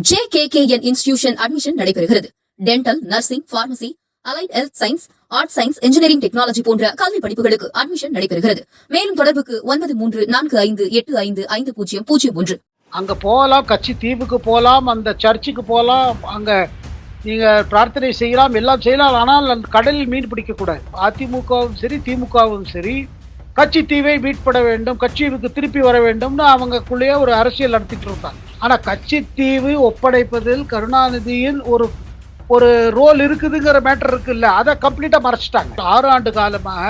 JKKN Institution admission நடைபெறுகிறது. Dental, nursing, pharmacy, allied health science, art science, engineering technology போன்ற கல்வி படிப்புகளுக்கு admission நடைபெறுகிறது. மேலும் தொடர்புக்கு 9345855001. அங்க போகலாம், கட்சி தீவுக்கு போகலாம், அந்த சர்ச்சுக்கு போகலாம், அங்க நீங்க பிரார்த்தனை செய்யலாம், எல்லாம் செய்யலாம். ஆனால் அந்த கடலில் மீன் பிடிக்க கூடாது. அதிமுகவும் சரி, திமுகவும் சரி, கட்சி தீவை மீட்பட வேண்டும், கட்சிக்கு திருப்பி வர வேண்டும்னு அவங்களுக்குள்ளேயே ஒரு அரசியல் நடத்திட்டு இருந்தாங்க. ஆனா கட்சி தீவு ஒப்படைப்பதில் கருணாநிதியின் ஒரு ரோல் இருக்குதுங்கிற மேட்டர் இருக்குல்ல, அதை கம்ப்ளீட்டா மறைச்சிட்டாங்க. 6 ஆண்டு காலமாக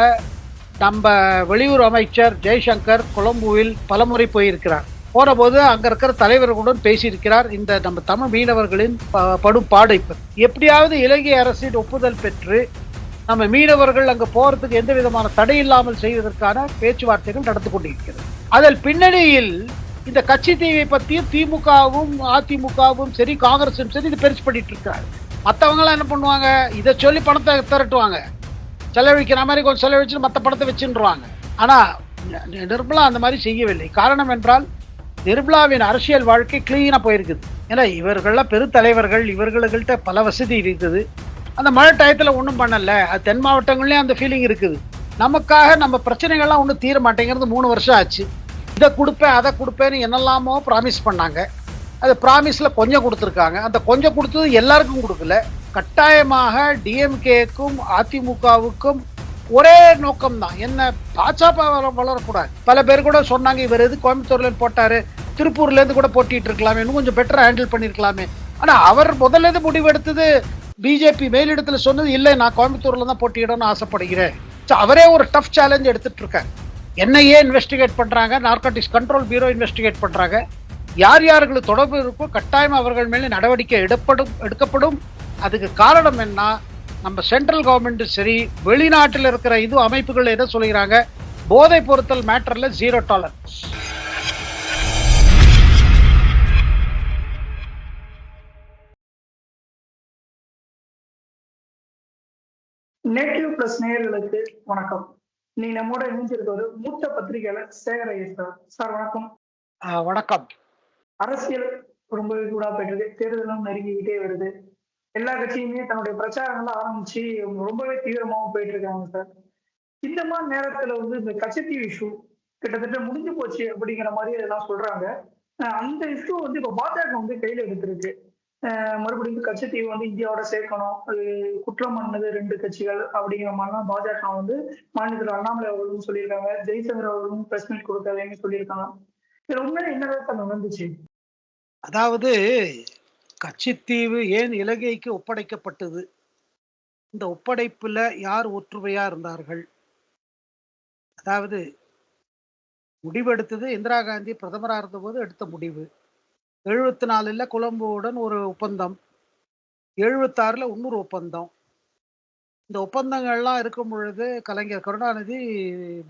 நம்ம வெளியுறவு அமைச்சர் ஜெய்சங்கர் கொலம்புவில் பலமுறை போயிருக்கிறார். போன போது அங்க இருக்கிற தலைவர்களுடன் பேசியிருக்கிறார். இந்த நம்ம தமிழ் மீனவர்களின் படும் பாடை எப்படியாவது இலங்கை அரசின் ஒப்புதல் பெற்று நம்ம மீனவர்கள் அங்க போறதுக்கு எந்த விதமான தடை இல்லாமல் செய்வதற்கான பேச்சுவார்த்தைகள் நடந்து கொண்டிருக்கிறது. அதில் பின்னணியில் இந்த கட்சி தீவை பற்றியும் திமுகவும் அதிமுகவும் சரி, காங்கிரஸும் சரி, இது பெருசு பண்ணிட்டு இருக்காரு. மற்றவங்களாம் என்ன பண்ணுவாங்க, இதை சொல்லி பணத்தை திரட்டுவாங்க, செலவழிக்கிற மாதிரி கொஞ்சம் செலவழிச்சு மற்ற பணத்தை வச்சுருவாங்க. ஆனா நிர்மலா அந்த மாதிரி செய்யவில்லை. காரணம் என்றால் நிர்மலாவின் அரசியல் வாழ்க்கை கிளீனா போயிருக்குது. ஏன்னா இவர்கள்லாம் பெருத்தலைவர்கள், இவர்கள்கிட்ட பல வசதி இருக்குது. அந்த மழை டயத்துல ஒன்றும் பண்ணல. அது தென் மாவட்டங்கள்லயும் அந்த ஃபீலிங் இருக்குது. நமக்காக நம்ம பிரச்சனைகள்லாம் ஒன்றும் தீர மாட்டேங்கிறது. 3 வருஷம் ஆச்சு. இதை கொடுப்பேன், அதை கொடுப்பேன்னு என்னெல்லாமோ ப்ராமிஸ் பண்ணாங்க. அது ப்ராமிஸ்ல கொஞ்சம் கொடுத்துருக்காங்க. அந்த கொஞ்சம் கொடுத்தது எல்லாருக்கும் கொடுக்கல. கட்டாயமாக டிஎம்கேக்கும் அதிமுகவுக்கும் ஒரே நோக்கம் தான், என்ன பாஜக வளரக்கூடாது. பல பேர் கூட சொன்னாங்க, இவர் எது கோயம்புத்தூர்ல போட்டாரு, திருப்பூர்ல இருந்து கூட போட்டிட்டு இருக்கலாமே, இன்னும் கொஞ்சம் பெட்டரா ஹேண்டில் பண்ணிருக்கலாமே. ஆனா அவர் முதல்ல இருந்து முடிவெடுத்தது, பிஜேபி மேலிடத்துல சொன்னது இல்லை, நான் கோயம்புத்தூர்ல தான் போட்டியிடணும்னு ஆசைப்படுகிறேன். அவரே ஒரு டஃப் சேலஞ்ச் எடுத்துட்டு இருக்காரு. என்ஐஏ இன்வெஸ்டிகேட் பண்றாங்க, நார்கோட்டிக்ஸ் கண்ட்ரோல் பியூரோ இன்வெஸ்டிகேட் பண்றாங்க. யார் யாருக்கு தொடர்பு இருக்கோ கட்டாயம் அவர்கள் மேலே நடவடிக்கை எடுக்கப்படும். அதுக்கு காரணம் என்ன, நம்ம சென்ட்ரல் கவர்மெண்ட் சரி, வெளிநாட்டில் இருக்கிற இது அமைப்புகள் என்ன சொல்லுகிறாங்க, போதை பொருத்தல் மேட்டர்ல 0 டாலரன்ஸ். நேட்டிவ் பிளஸ் நேயர்களுக்கு வணக்கம். நீ நம்மோட இணைஞ்சிருக்க மூத்த பத்திரிகையாளர் சேகர் ஐயர் சார். வணக்கம். வணக்கம். அரசியல் ரொம்ப சூடா போயிட்டு இருக்கு. தேர்தலும் நெருங்கிக்கிட்டே வருது. எல்லா கட்சியுமே தன்னுடைய பிரச்சாரங்கள்லாம் ஆரம்பிச்சு ரொம்பவே தீவிரமாவும் போயிட்டு இருக்காங்க சார். இந்த மாதிரி நேரத்துல இந்த கச்சத்தீவு இஷ்யூ கிட்டத்தட்ட முடிஞ்சு போச்சு அப்படிங்கிற மாதிரி எல்லாம் சொல்றாங்க. அந்த இஷ்யூ இப்ப பாஜக கையில எடுத்திருக்கு. மறுபடியும் கச்சத்தீவு இந்தியாவோட சேர்க்கணும், அது குற்றம் பண்ணது 2 கட்சிகள் அப்படிங்கிற மாதிரிலாம் பாஜக மாநிலத்தில் அண்ணாமலை அவர்களும் சொல்லியிருக்காங்க, ஜெய்சங்கர் அவர்களும் பிரஸ் மீட் கொடுக்காதேன்னு சொல்லியிருக்காங்க. இதுல உண்மையில என்ன நடந்துச்சு? அதாவது கட்சித்தீவு ஏன் இலங்கைக்கு ஒப்படைக்கப்பட்டது, இந்த ஒப்படைப்புல யார் ஒற்றுமையா இருந்தார்கள், அதாவது முடிவெடுத்தது இந்திரா காந்தி பிரதமராக இருந்தபோது எடுத்த முடிவு. 74ல் கொலம்போவுடன் ஒரு ஒப்பந்தம், 76ல் இன்னொரு ஒப்பந்தம். இந்த ஒப்பந்தங்கள்லாம் இருக்கும் பொழுது கலைஞர் கருணாநிதி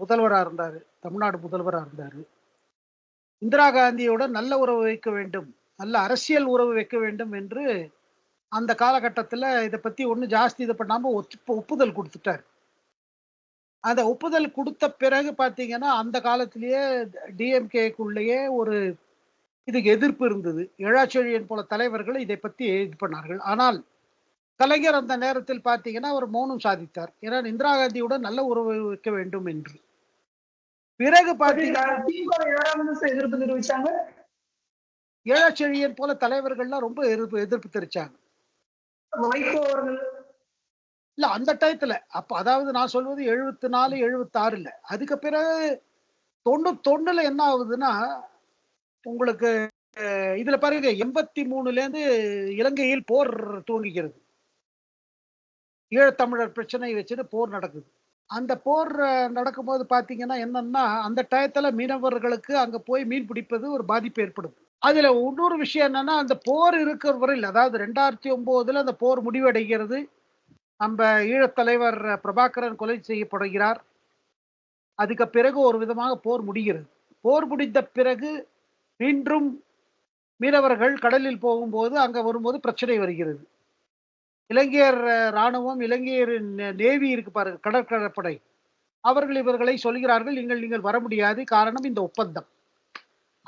முதல்வராக இருந்தார், தமிழ்நாடு முதல்வராக இருந்தார். இந்திரா காந்தியோட நல்ல உறவு வைக்க வேண்டும், நல்ல அரசியல் உறவு வைக்க வேண்டும் என்று அந்த காலகட்டத்தில் இதை பற்றி ஒன்றும் ஜாஸ்தி இதை பண்ணாமல் ஒப்புதல் கொடுத்துட்டார். அந்த ஒப்புதல் கொடுத்த பிறகு பார்த்தீங்கன்னா அந்த காலத்திலேயே டிஎம்கேக்குள்ளேயே ஒரு இதுக்கு எதிர்ப்பு இருந்தது. இழாச்செழியன் போல தலைவர்கள் இதை பற்றி இது பண்ணார்கள். ஆனால் கலைஞர் அந்த நேரத்தில் பார்த்தீங்கன்னா அவர் மௌனம் சாதித்தார். ஏன்னா இந்திரா காந்தியுடன் நல்ல உறவு வைக்க வேண்டும் என்று. பிறகு பார்த்தீங்கன்னா எதிர்ப்பு தெரிவிச்சாங்க. இழாச்செழியன் போல தலைவர்கள்லாம் ரொம்ப எதிர்ப்பு தெரிவிச்சாங்க. இல்ல அந்த டயத்துல, அப்ப அதாவது நான் சொல்வது 74 76ல. அதுக்கு பிறகு 91ல என்ன ஆகுதுன்னா, உங்களுக்கு இதுல பாருங்க, 83ல இருந்து இலங்கையில் போர் துவங்குகிறது. ஈழத்தமிழர் பிரச்சனை வச்சுட்டு போர் நடக்குது. அந்த போர் நடக்கும்போது பாத்தீங்கன்னா என்னன்னா, அந்த டயத்துல மீனவர்களுக்கு அங்க போய் மீன் பிடிப்பது ஒரு பாதிப்பு ஏற்படுது. அதுல இன்னொரு விஷயம் என்னன்னா, அந்த போர் இருக்கிற வரையில், அதாவது 2009ல் அந்த போர் முடிவடைகிறது. நம்ம ஈழத்தலைவர் பிரபாகரன் கொலை செய்யப்படுகிறார். அதுக்கு பிறகு ஒரு விதமாக போர் முடிகிறது. போர் முடிந்த பிறகு மீண்டும் மீனவர்கள் கடலில் போகும்போது அங்க வரும்போது பிரச்சனை வருகிறது. இலங்கையர் இராணுவம், இலங்கையரின் நேவி இருக்கு பாருங்க, கடற்படை, அவர்கள் இவர்களை சொல்கிறார்கள், நீங்கள் வர முடியாது, காரணம் இந்த ஒப்பந்தம்.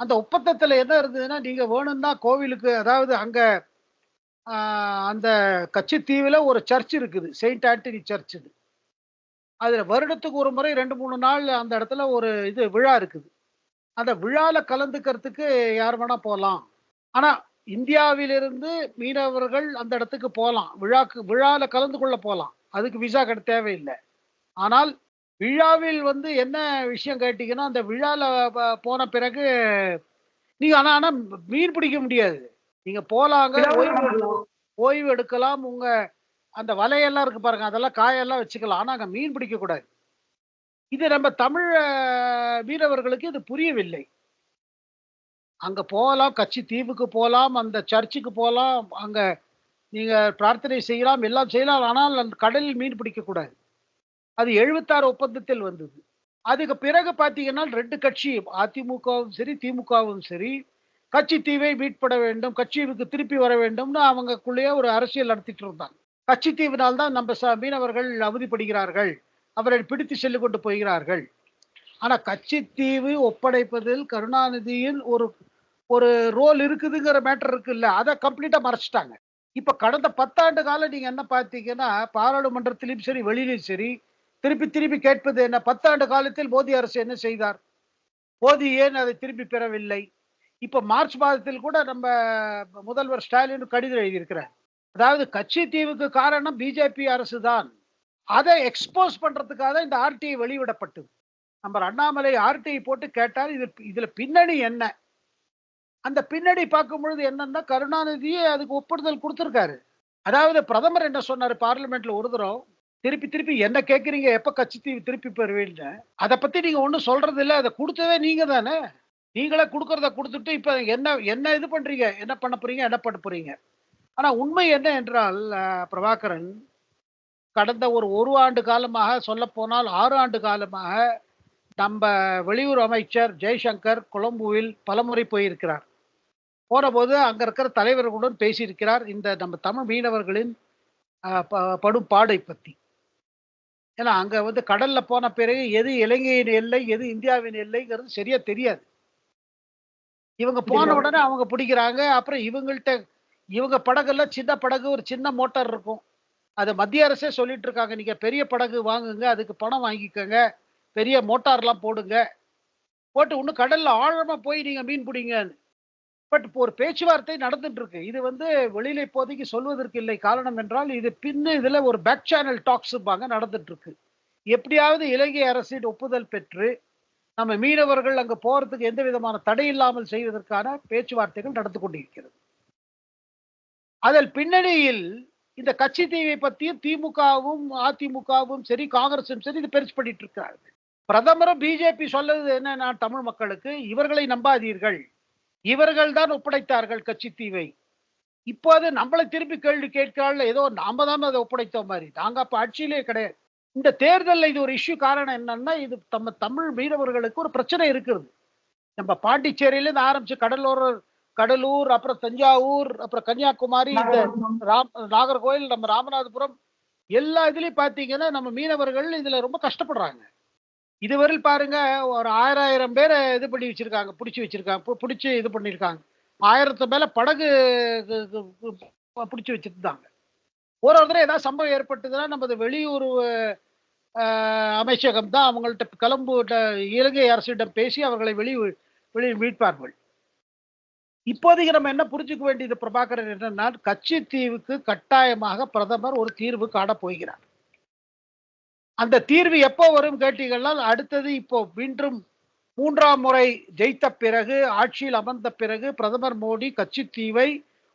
அந்த ஒப்பந்தத்துல என்ன இருந்ததுன்னா, நீங்க வேணும்னா கோவிலுக்கு, அதாவது அங்க அந்த கச்சத்தீவுல ஒரு சர்ச் இருக்குது. செயின்ட் ஆண்டனி சர்ச்சுன்னு. அதுல வருடத்துக்கு ஒரு முறை 2, 3 நாள் அந்த இடத்துல ஒரு விழா இருக்குது. அந்த விழால கலந்துக்கிறதுக்கு யார் வேணா போலாம். ஆனா, இந்தியாவிலிருந்து மீனவர்கள் அந்த இடத்துக்கு போலாம். விழால கலந்து கொள்ள போலாம். அதுக்கு விசா தேவையில்ல. ஆனால் விழாவில் என்ன விஷயம் கேட்டீங்கன்னா, அந்த விழால போன பிறகு நீங்க ஆனா ஆனா மீன் பிடிக்க முடியாது. நீங்க போலாங்க, இலவசமா ஓய்வு எடுக்கலாம். உங்க அந்த வலையெல்லாம் இருக்கு பாருங்க, அதெல்லாம் காயெல்லாம் வச்சுக்கலாம். ஆனா அங்க மீன் பிடிக்கக்கூடாது. இது நம்ம தமிழ் மீனவர்களுக்கு இது புரியவில்லை. அங்க போலாம், கச்சத்தீவுக்கு போலாம், அந்த சர்ச்சுக்கு போலாம். அங்க நீங்க பிரார்த்தனை செய்யலாம், எல்லாம் செய்யலாம். ஆனால் அந்த கடலில் மீன் பிடிக்கக்கூடாது. அது 76 ஒப்பந்தத்தில் வந்தது. அதுக்கு பிறகு பார்த்தீங்கன்னா 2 கட்சி, அதிமுகவும் சரி, திமுகவும் சரி, கச்சத்தீவை மீட்பட வேண்டும், கச்சத்தீவுக்கு திருப்பி வர வேண்டும்னு அவங்களுக்குள்ளேயே ஒரு அரசியல் நடத்திட்டு இருந்தாங்க. கச்சத்தீவினால் தான் நம்ம மீனவர்கள் அவதிப்படுகிறார்கள். அவரை பிடித்து செல்லிக் கொண்டு போகிறார்கள். ஆனா கச்சத்தீவு ஒப்படைப்பதில் கருணாநிதியின் ஒரு ஒரு ரோல் இருக்குதுங்கிற மேட்டர் இருக்குல்ல, அத கம்ப்ளீட்டா மறைச்சுட்டாங்க. இப்ப கடந்த 10 ஆண்டு காலம் நீங்க என்ன பார்த்தீங்கன்னா, பாராளுமன்றத்திலும் சரி, வெளியிலும் சரி, திருப்பி திருப்பி கேட்பது என்ன? 10 ஆண்டு காலத்தில் மோடி அரசு என்ன செய்தார்? மோடி ஏன் அதை திருப்பி பெறவில்லை? இப்ப மார்ச் மாதத்தில் கூட நம்ம முதல்வர் ஸ்டாலின் கடிதம் எழுதியிருக்கிறார். அதாவது கச்சத்தீவுக்கு காரணம் பிஜேபி அரசு தான். அதை எக்ஸ்போஸ் பண்றதுக்காக தான் இந்த ஆர்டிஐ வெளியிடப்பட்டது. நம்ம அண்ணாமலை ஆர்டிஐ போட்டு கேட்டார், இதுல பின்னணி என்ன? அந்த பின்னணி பார்க்கும் பொழுது என்னன்னா, கருணாநிதியே அதுக்கு ஒப்புதல் குடுத்திருக்காரு. அதாவது பிரதமர் என்ன சொன்னாரு பார்லிமென்ட்ல ஒரு தரம், திருப்பி திருப்பி என்ன கேட்கிறீங்க, எப்ப கச்சத்தீவு திருப்பி பெறுவீன்னு. அத பத்தி நீங்க ஒண்ணும் சொல்றது இல்ல. அத குடுத்ததே நீங்க தானே. நீங்களே குடுக்கறத குடுத்துட்டு இப்ப என்ன என்ன இது பண்றீங்க? என்ன பண்ண போறீங்க? என்ன பண்ண போறீங்க? ஆனா உண்மை என்ன என்றால், பிரபாகரன், கடந்த ஒரு ஆண்டு காலமாக, சொல்லப்போனால் 6 ஆண்டு காலமாக நம்ப வெளியுறவு அமைச்சர் ஜெய்சங்கர் கொலம்புவில் பலமுறை போயிருக்கிறார். போனபோது அங்க இருக்கிற தலைவர்களுடன் பேசியிருக்கிறார். இந்த நம்ம தமிழ் மீனவர்களின் படும் பாடை பத்தி. ஏன்னா அங்க கடல்ல போன பிறகு எது இலங்கையின் எல்லை, எது இந்தியாவின் எல்லைங்கிறது சரியா தெரியாது. இவங்க போன உடனே அவங்க பிடிக்கிறாங்க. அப்புறம் இவங்க படகுல சின்ன படகு, ஒரு சின்ன மோட்டார் இருக்கும். அத மத்திய அரசே சொல்லிட்டு இருக்காங்க. நீங்க பெரிய படகு வாங்குங்க, அதுக்கு பணம் வாங்கிக்கங்க, பெரிய மோட்டார்லாம் போடுங்க. போட்டு இன்னும் கடல்ல ஆழமா போய் நீங்க மீன் பிடிங்கன்னு. பட் இப்போ ஒரு பேச்சுவார்த்தை நடந்துட்டு இருக்கு. இது வெளியில இப்போதைக்கு சொல்வதற்கு இல்லை. காரணம் என்றால், இதுல ஒரு பேக் சேனல் டாக்ஸ்ம்பாங்க நடந்துட்டு இருக்கு. எப்படியாவது இலங்கை அரசின் ஒப்புதல் பெற்று, நம்ம மீனவர்கள் அங்க போறதுக்கு எந்த விதமான தடை இல்லாமல் செய்வதற்கான பேச்சுவார்த்தைகள் நடந்து கொண்டிருக்கிறது. அதில் பின்னணியில் இந்த கட்சித்தீவை பத்தியும் திமுகவும், அதிமுகவும் சரி, காங்கிரசும் சரி, இது பெருசு பண்ணிட்டு இருக்காங்க. பிரதமரும் பிஜேபி சொல்லுது என்னன்னா, தமிழ் மக்களுக்கு, இவர்களை நம்பாதீர்கள். இவர்கள் தான் ஒப்படைத்தார்கள் கச்சத்தீவை. இப்போது நம்மளை திருப்பி கேள்வி கேட்கிறாள். ஏதோ நாம தான் அதை ஒப்படைத்தோம் மாதிரி. நாங்க அப்ப ஆட்சியிலே கிடையாது. இந்த தேர்தல்ல இது ஒரு இஷ்யூ. காரணம் என்னன்னா, இது நம்ம தமிழ் மீனவர்களுக்கு ஒரு பிரச்சனை இருக்குது. நம்ம பாண்டிச்சேரியில இருந்து ஆரம்பிச்சு கடலூர், அப்புறம் தஞ்சாவூர், அப்புறம் கன்னியாகுமரி, இந்த நாகர்கோயில், நம்ம ராமநாதபுரம், எல்லா இதுலயும் பாத்தீங்கன்னா நம்ம மீனவர்கள் இதுல ரொம்ப கஷ்டப்படுறாங்க. இதுவரையில் பாருங்க, ஒரு 1000 பேரை இது பண்ணி வச்சிருக்காங்க, பிடிச்சி வச்சிருக்காங்க, பிடிச்சி இது பண்ணியிருக்காங்க. 1000 மேல படகு பிடிச்சி வச்சிருந்தாங்க. ஒரு தடவை ஏதாவது சம்பவம் ஏற்பட்டதுன்னா நமது வெளியுறவு அமைச்சகம் தான் அவங்கள்ட்ட இலங்கை அரசிடம் பேசி அவர்களை வெளியே மீட்பார்கள். இப்போதைக்கு நம்ம என்ன புரிஞ்சுக்க வேண்டியது பிரபாகரன் என்னன்னா, கச்சத்தீவுக்கு கட்டாயமாக பிரதமர் ஒரு தீர்வு காண போகிறார். அந்த தீர்வு எப்போ வரும் கேட்டீங்கன்னா, அடுத்தது இப்போ மீண்டும் 3ஆம் முறை ஜெயித்த பிறகு, ஆட்சியில் அமர்ந்த பிறகு பிரதமர் மோடி கச்சத்தீவை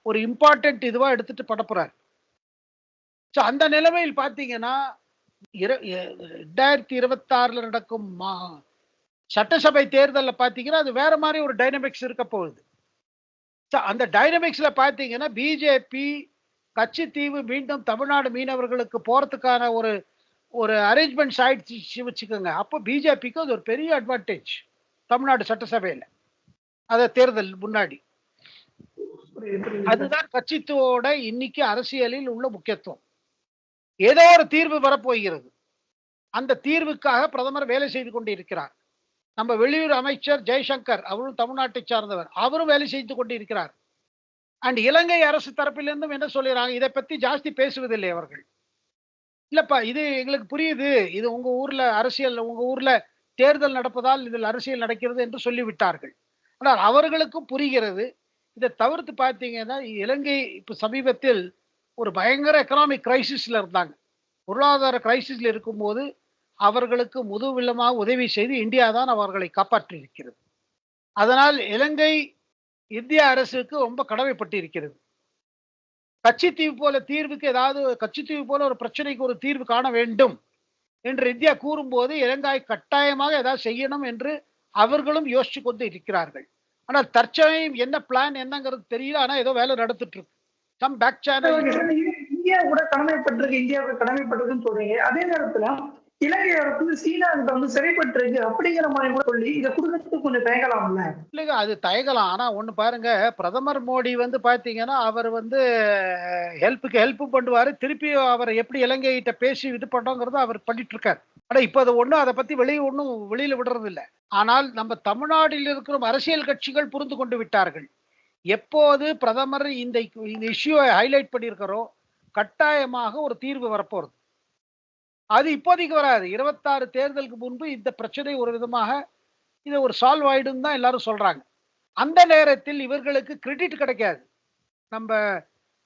ஒரு இம்பார்ட்டன்ட் இதுவா எடுத்துட்டு பண்ண போறார். அந்த நிலைமையில் பாத்தீங்கன்னா, 2026 நடக்கும் சட்டசபை தேர்தல்ல பாத்தீங்கன்னா, அது வேற மாதிரி ஒரு டைனமிக்ஸ் இருக்க போகுது. அந்த டைனமிக்ஸ்ல பாத்தீங்கன்னா, பிஜேபி கச்சத்தீவு மீண்டும் தமிழ்நாடு மீனவர்களுக்கு போறதுக்கான ஒரு அரேஞ்ச்மெண்ட்ஸ் ஆயிடுச்சு வச்சுக்கோங்க. அப்போ பிஜேபிக்கு அது ஒரு பெரிய அட்வான்டேஜ் தமிழ்நாடு சட்டசபையில, அத தேர்தல் முன்னாடி. அதுதான் கட்சித்தோட இன்னைக்கு அரசியலில் உள்ள முக்கியத்துவம். ஏதோ ஒரு தீர்வு வரப்போகிறது. அந்த தீர்வுக்காக பிரதமர் வேலை செய்து கொண்டிருக்கிறார். நம்ம வெளியுறவு அமைச்சர் ஜெய்சங்கர் அவரும் தமிழ்நாட்டை சார்ந்தவர், அவரும் வேலை செய்து கொண்டு இருக்கிறார். அண்ட் இலங்கை அரசு தரப்பிலிருந்தும் என்ன சொல்லிடுறாங்க, இதை பத்தி ஜாஸ்தி பேசுவதில்லை அவர்கள். இல்லப்பா இது எங்களுக்கு புரியுது, இது உங்க ஊர்ல அரசியல், உங்க ஊர்ல தேர்தல் நடப்பதால் இதில் அரசியல் நடக்கிறது என்று சொல்லிவிட்டார்கள். ஆனால் அவர்களுக்கும் புரிகிறது. இதை தவிர்த்து பார்த்தீங்கன்னா இலங்கை இப்ப சமீபத்தில் ஒரு பயங்கர எக்கனாமிக் கிரைசிஸ்ல இருந்தாங்க. பொருளாதார கிரைசிஸ்ல இருக்கும்போது அவர்களுக்கு முதுவில்லமாக உதவி செய்து இந்தியா தான் அவர்களை காப்பாற்றி இருக்கிறது. அதனால் இலங்கை இந்திய அரசுக்கு ரொம்ப கடமைப்பட்டு இருக்கிறது. கட்சித்தீவு போல தீர்வுக்கு ஏதாவது, கட்சித்தீவு போல ஒரு பிரச்சனைக்கு ஒரு தீர்வு காண வேண்டும் என்று இந்தியா கூறும்போது இலங்கை கட்டாயமாக ஏதாவது செய்யணும் என்று அவர்களும் யோசிச்சு கொண்டு இருக்கிறார்கள். ஆனால் தற்சமயம் என்ன பிளான் என்னங்கிறது தெரியல. ஆனா ஏதோ வேலை நடந்துட்டு இருக்கு. Some back channel. இந்தியா கூட கடமைப்பட்டிருக்கு, இந்தியாவுக்கு கடமைப்பட்டிருக்குன்னு சொல்றீங்க. அதே நேரத்துல இலங்கை அரசு சீனா கிட்ட வந்து சிறைப்பட்டிருக்கு அப்படிங்கிற மாதிரி கூட சொல்லி இதை கொடுக்கறதுக்கு கொஞ்சம் தயங்கலாம்ல? இல்லைங்க, அது தயங்கலாம். ஆனா ஒண்ணு பாருங்க, பிரதமர் மோடி வந்து பாத்தீங்கன்னா அவர் வந்து ஹெல்ப் பண்ணுவாரு. திருப்பி அவர் எப்படி இலங்கைகிட்ட பேசி இது பண்றோங்கிறத அவர் பண்ணிட்டு இருக்காரு. ஆனா இப்ப அது ஒண்ணும் அதை பத்தி ஒண்ணும் வெளியில விடுறது இல்ல. ஆனால் நம்ம தமிழ்நாட்டில் இருக்கிற அரசியல் கட்சிகள் புரிந்து கொண்டு விட்டார்கள். எப்போது பிரதமர் இந்த இஷ்யூவை ஹைலைட் பண்ணியிருக்கிறோ கட்டாயமாக ஒரு தீர்வு வரப்போறது. அது இப்போதைக்கு வராது. 26 தேர்தலுக்கு முன்பு இந்த பிரச்சனை ஒரு விதமாக இது ஒரு சால்வ் ஆயிடும் தான் எல்லாரும் சொல்றாங்க. அந்த நேரத்தில் இவர்களுக்கு கிரெடிட் கிடைக்காது. நம்ம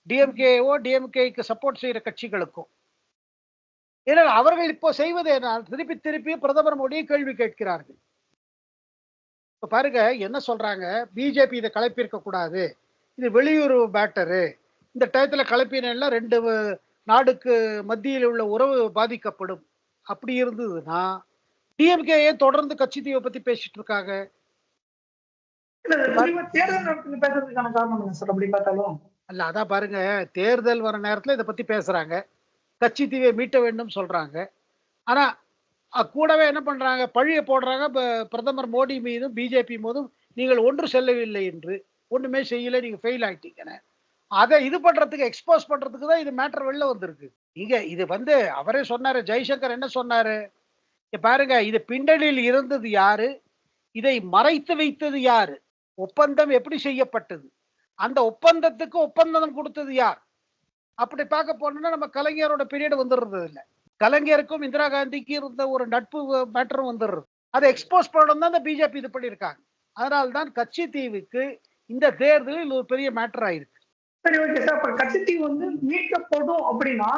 டிஎம்கேக்கு சப்போர்ட் செய்யற கட்சிகளுக்கும். ஏன்னா அவர்கள் இப்போ செய்வது என்ன, திருப்பி திருப்பி பிரதமர் மோடியை கேள்வி கேட்கிறார்கள். இப்ப பாருங்க என்ன சொல்றாங்க, பிஜேபி இதை கலப்பியிருக்க கூடாது, இது வெளியுறவு மேட்டரு, இந்த டயத்துல கலப்பினா 2 நாடுக்கு மத்தியில் உள்ள உறவு பாதிக்கப்படும். அப்படி இருந்ததுன்னா டிஎம்கே தொடர்ந்து கட்சித்தீவை பத்தி பேசிட்டு இருக்காங்க. தேர்தல் நேரத்துல பேசுறதுக்கான காரணம் என்ன சார் அப்படி பார்த்தாலும்? அல்ல அதான் பாருங்க, தேர்தல் வர நேரத்துல இதை பத்தி பேசுறாங்க, கட்சித்தீவை மீட்ட வேண்டும் சொல்றாங்க. ஆனா கூடவே என்ன பண்றாங்க, பழிய போடுறாங்க பிரதமர் மோடி மீதும் பிஜேபி மீதும், நீங்கள் ஒன்று செல்லவில்லை என்று, ஒண்ணுமே செய்யல, நீங்க ஃபெயில் ஆயிட்டீங்கன்னு. அதை இது பண்றதுக்கு, எக்ஸ்போஸ் பண்றதுக்கு தான் இது மேட்டர் வெளில வந்திருக்கு. இங்க இது வந்து அவரே சொன்னாரு, ஜெய்சங்கர் என்ன சொன்னாரு, பாருங்க இது பின்னணியில் இருந்தது யாரு, இதை மறைத்து வைத்தது யாரு, ஒப்பந்தம் எப்படி செய்யப்பட்டது, அந்த ஒப்பந்தத்துக்கு ஒப்பந்தம் கொடுத்தது யார், அப்படி பார்க்க போனோம்னா நம்ம கலைஞரோட பீரியட் வந்துடுறது இல்லை. கலைஞருக்கும் இந்திரா காந்திக்கு இருந்த ஒரு நட்பு மேட்டரும் வந்துடுறது. அதை எக்ஸ்போஸ் பண்ணணும் தான் இந்த பிஜேபி இது பண்ணியிருக்காங்க. அதனால்தான் கட்சித்தீவுக்கு இந்த தேர்தலில் ஒரு பெரிய மேட்டர் ஆயிருக்கு. சரி, ஓகே சார். அப்ப கட்சித்தீவு வந்து மீட்கப்படும் அப்படின்னா